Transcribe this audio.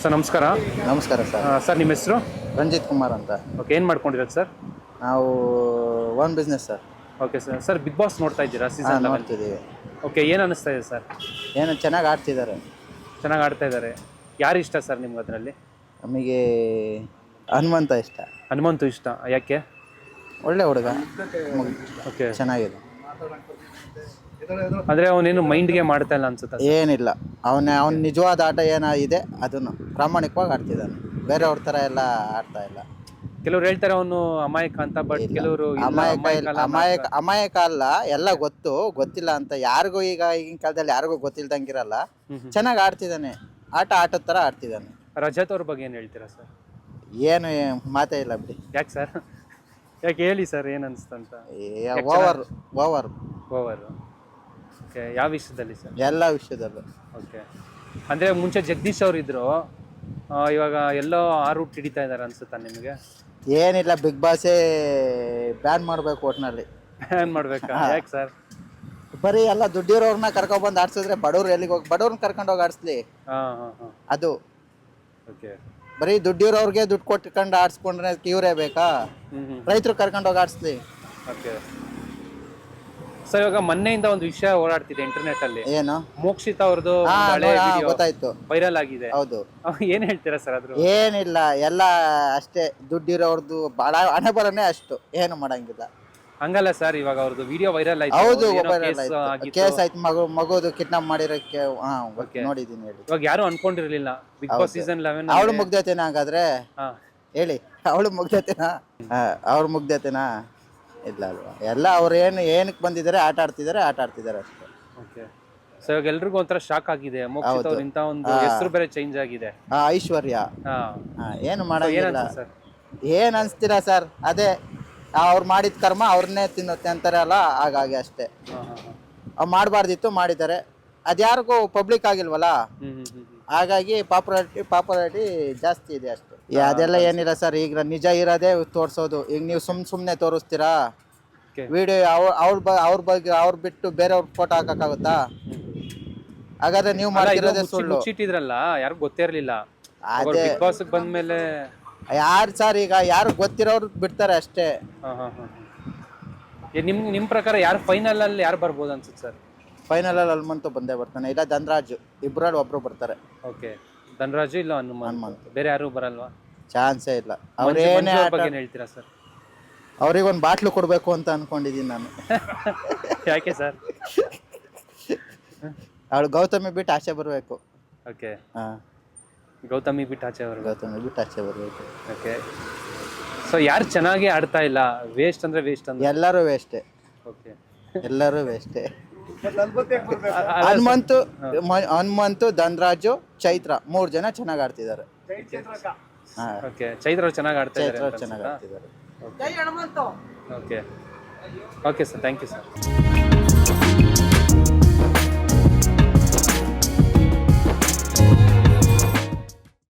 Sir ನಮಸ್ಕಾರ. ನಮಸ್ಕಾರ sir. Sir ನಿಮ್ಮ ಹೆಸರು? ರಂಜಿತ್ ಕುಮಾರ್ ಅಂತ. ಓಕೆ, ಏನು ಮಾಡ್ಕೊಂಡಿರೋದು ಸರ್? ನಾವು own business sir. Okay sir. Sir Bigg Boss ನೋಡ್ತಾ ಇದ್ದೀರಾ ಸೀಸನ್ 11? ನೋಡ್ತಿದ್ದೀವಿ. ಓಕೆ, ಏನು ಅನ್ನಿಸ್ತಾ ಇದೆ ಸರ್? ಏನು ಚೆನ್ನಾಗಿ ಆಡ್ತಿದ್ದಾರೆ. ಚೆನ್ನಾಗಿ ಆಡ್ತಾ ಇದ್ದಾರೆ. ಯಾರು ಇಷ್ಟ ಸರ್ ನಿಮ್ಗೆ ಅದರಲ್ಲಿ? ನಮಗೆ ಹನುಮಂತ ಇಷ್ಟ. ಹನುಮಂತು ಇಷ್ಟ, ಯಾಕೆ? ಒಳ್ಳೆ ಹುಡುಗ. ಓಕೆ, ಚೆನ್ನಾಗಿದೆ. ಅಂದರೆ ಅವನೇನು ಮೈಂಡ್ಗೆ ಮಾಡ್ತಾ ಇಲ್ಲ ಅನ್ಸುತ್ತೆ? ಏನಿಲ್ಲ, ಅವನ ನಿಜವಾದ ಆಟ ಏನಾಗಿದೆ ಅದನ್ನು ಪ್ರಾಮಾಣಿಕವಾಗಿ ಆಡ್ತಿದ್ದಾನೆ. ಬೇರೆಯವ್ರ ಥರ ಎಲ್ಲ ಆಡ್ತಾ ಇಲ್ಲ. ಕೆಲವ್ರು ಹೇಳ್ತಾರೆ ಅವನು ಅಮಾಯಕ ಅಂತ, ಬಟ್ ಕೆಲವರು ಅಮಾಯಕ ಅಲ್ಲ, ಎಲ್ಲ ಗೊತ್ತಿಲ್ಲ ಅಂತ ಯಾರಿಗೂ. ಈಗಿನ ಕಾಲದಲ್ಲಿ ಯಾರಿಗೂ ಗೊತ್ತಿಲ್ದಂಗಿರಲ್ಲ. ಚೆನ್ನಾಗಿ ಆಡ್ತಿದ್ದಾನೆ. ಆಟದ ಥರ ಆಡ್ತಿದ್ದಾನೆ. ರಜತ್ ಅವ್ರ ಬಗ್ಗೆ ಏನು ಹೇಳ್ತೀರಾ ಸರ್? ಏನು ಮಾತೇ ಇಲ್ಲ ಬಿಡಿ. ಯಾಕೆ ಸರ್? ಯಾಕೆ ಹೇಳಿ ಸರ್, ಏನು ಅನಿಸ್ತಂತ? ಓವರ್. ಓಕೆ, ಯಾವ ವಿಷಯದಲ್ಲಿ ಸರ್? ಎಲ್ಲ ವಿಷಯದಲ್ಲೂ. ಓಕೆ, ಅಂದರೆ ಮುಂಚೆ ಜಗದೀಶ್ ಅವರು ಇದ್ರು, ಇವಾಗ ಎಲ್ಲೋ ಆ ರೂಟ್ ಹಿಡಿತಾ ಇದ್ದಾರೆ ಅನ್ಸುತ್ತಾ ನಿಮಗೆ? ಏನಿಲ್ಲ, ಬಿಗ್ ಬಾಸೇ ಬ್ಯಾನ್ ಮಾಡಬೇಕು. ಒಟ್ಟಿನಲ್ಲಿ ಬ್ಯಾನ್ ಮಾಡ್ಬೇಕಾ? ಯಾಕೆ ಸರ್? ಬರೀ ಎಲ್ಲ ದುಡ್ಡಿರೋರ್ನ ಕರ್ಕೊಂಡ್ಬಂದು ಆಡ್ಸಿದ್ರೆ ಬಡವ್ರು ಎಲ್ಲಿಗೆ ಹೋಗಿ? ಬಡವ್ರನ್ನ ಕರ್ಕೊಂಡೋಗಿ ಆಡಿಸ್ಲಿ. ಅದು ಓಕೆ, ಬರೀ ದುಡ್ಡಿರೋರ್ಗೆ ದುಡ್ಡು ಕೊಟ್ಕೊಂಡು ಆಡ್ಸ್ಕೊಂಡ್ರೆ ಇವ್ರೇ ಬೇಕಾ? ರೈತರು ಕರ್ಕೊಂಡೋಗಿ ಆಡಿಸ್ಲಿ. ಓಕೆ ಸರ್, ಇವಾಗ ಮೊನ್ನೆಯಿಂದ ಒಂದು ವಿಷಯ ಓಡಾಡ್ತಿದೆ ಇಂಟರ್ನೆಟ್ ಅಲ್ಲಿ. ಏನು? ಮೋಕ್ಷಿತಾ ಅವ್ರದ್ದು ಗೊತ್ತಾಯ್ತು, ವೈರಲ್ ಆಗಿದೆ. ಹೌದು. ಏನ್ ಹೇಳ್ತೀರಾ ಸರ್ ಅದ್ರ? ಏನಿಲ್ಲ, ಎಲ್ಲ ಅಷ್ಟೇ. ದುಡ್ಡಿರೋರ್ದು ಬಹಳ ಹಣೆ ಬರನೇ ಅಷ್ಟು, ಏನು ಮಾಡಂಗಿಲ್ಲ. ಹಂಗಲ್ಲ ಸರ್, ಇವಾಗ ಅವ್ರದ್ದು ವಿಡಿಯೋ ವೈರಲ್ ಆಯ್ತು. ಹೌದು, ಕೇಸ್ ಆಯ್ತು. ಮಗುದು ಕಿಡ್ನಾಪ್ ಮಾಡಿರಕ್ಕೆ. ನೋಡಿದೀನಿ. ಹೇಳಿ. ಇವಾಗ ಯಾರು ಅನ್ಕೊಂಡಿರ್ಲಿಲ್ಲ ಬಿಗ್ ಬಾಸ್ ಸೀಸನ್ 11 ಅವಳು ಮುಗ್ದೈತೇನ? ಹಾಗಾದ್ರೆ ಹೇಳಿ, ಅವಳು ಮುಗ್ದೈತೇನಾ? ಅವ್ರು ಮುಗ್ದೈತೇನಾ? ಇಲ್ಲ ಅಲ್ವಾ. ಎಲ್ಲ ಅವ್ರು ಏನಕ್ಕೆ ಬಂದಿದ್ದಾರೆ? ಆಟ ಆಡ್ತಿದ್ದಾರೆ ಅಷ್ಟೇ. ಓಕೆ, ಸೊ ಇವಾಗ ಎಲ್ರಿಗೂ ಒಂಥರ ಶಾಕ್ ಆಗಿದೆ. ಮೋಕ್ಷಿತಾ ಅವ್ರ ಇಂತ ಒಂದು ಹೆಸರು ಬೇರೆ ಚೇಂಜ್ ಆಗಿದೆ. ಐಶ್ವರ್ಯ. ಏನು ಮಾಡಂಗಿಲ್ಲ. ಏನ್ ಅನ್ಸ್ತೀರಾ ಸರ್? ಅದೇ ಅವ್ರು ಮಾಡಿದ ಕರ್ಮ ಅವ್ರನ್ನೇ ತಿನ್ನುತ್ತೆ ಅಂತಾರೆ ಅಲ್ಲ, ಹಾಗಾಗಿ ಅಷ್ಟೇ. ಅವ್ರು ಮಾಡಬಾರ್ದಿತ್ತು, ಮಾಡಿದ್ದಾರೆ. ಅದ್ಯಾರಿಗೂ ಪಬ್ಲಿಕ್ ಆಗಿಲ್ವಲ್ಲ, ಹಾಗಾಗಿ ಪಾಪ್ಯುಲಾರಿಟಿ ಜಾಸ್ತಿ ಇದೆ ಅಷ್ಟೇ. ಅದೆಲ್ಲ ಏನಿಲ್ಲ ಸರ್. ಈಗ ನಿಜ ಇರೋದೇ ತೋರಿಸೋದು. ಈಗ ನೀವು ಸುಮ್ಮನೆ ತೋರಿಸ್ತೀರಾ ವಿಡಿಯೋ? ಅವ್ರ ಬಿಟ್ಟು ಬೇರೆಯವ್ರ ಫೋಟೋ ಹಾಕಕ್ಕಾಗುತ್ತಾ? ಹಾಗಾದ್ರೆ ನೀವು ಮಾಡ್ತಿರೋದೇ ಸುಳ್ಳು. ಮುಚ್ಚಿಟ್ಟಿದ್ರಲ್ಲ, ಯಾರು ಗೊತ್ತೇ ಇರ್ಲಿಲ್ಲ. ಅದೇ ಬಿಗ್ ಬಾಸ್ ಬಂದ್ಮೇಲೆ ಯಾರು ಸರ್? ಈಗ ಯಾರು ಗೊತ್ತಿರೋರು ಬಿಡ್ತಾರೆ ಅಷ್ಟೇ. ನಿಮ್ ಪ್ರಕಾರ ಯಾರು ಫೈನಲ್ ಅಲ್ಲಿ ಯಾರು ಬರ್ಬೋದು ಅನ್ಸುತ್ತೆ ಸರ್? ಫೈನಲ್ ಅಲ್ಲಿ ಹನುಮಂತು ಬಂದೇ ಬರ್ತಾನೆ, ಇಲ್ಲ ಧನರಾಜು. ಇಬ್ಬರಲ್ಲಿ ಒಬ್ರು ಬರ್ತಾರೆ. ಓಕೆ, ಧನರಾಜು ಇಲ್ಲ ಹನುಮಂತ್. ಬೇರೆ ಯಾರು ಬರಲ್ವಾ? ಚಾನ್ಸೇ ಇಲ್ಲ. ಅವ್ರೇನೇ ಹೇಳ್ತೀರಾ ಸರ್? ಅವ್ರಿಗೊಂದು ಬಾಟ್ಲು ಕೊಡ್ಬೇಕು ಅಂತ ಅನ್ಕೊಂಡಿದೀನಿ ನಾನು. ಯಾಕೆ ಸರ್? ಅವಳು ಗೌತಮಿ ಬಿಟ್ಟು ಆಚೆ ಬರ್ಬೇಕು. ಓಕೆ, ಗೌತಮಿ ಬಿಟ್ಟು ಆಚೆ ಬರ್ಬೇಕು. ಓಕೆ, ಸೊ ಯಾರು ಚೆನ್ನಾಗಿ ಆಡ್ತಾ ಇಲ್ಲ? ವೇಸ್ಟ್ ಅಂದ್ರೆ ಎಲ್ಲರೂ ವೇಸ್ಟೇ. ಓಕೆ, ಎಲ್ಲರೂ ವೇಸ್ಟೇ. ಹನುಮಂತು, ಧನರಾಜು, ಚೈತ್ರ 3 ಜನ ಚೆನ್ನಾಗಿ ಆಡ್ತಿದ್ದಾರೆ. ಓಕೆ, ಚೈತ್ರ ಚೆನ್ನಾಗಿ ಆಡ್ತಾ ಇದ್ದಾರೆ. ಚೆನ್ನಾಗಿ ಆಡ್ತಿದ್ದಾರೆ. Okay sir, thank you sir.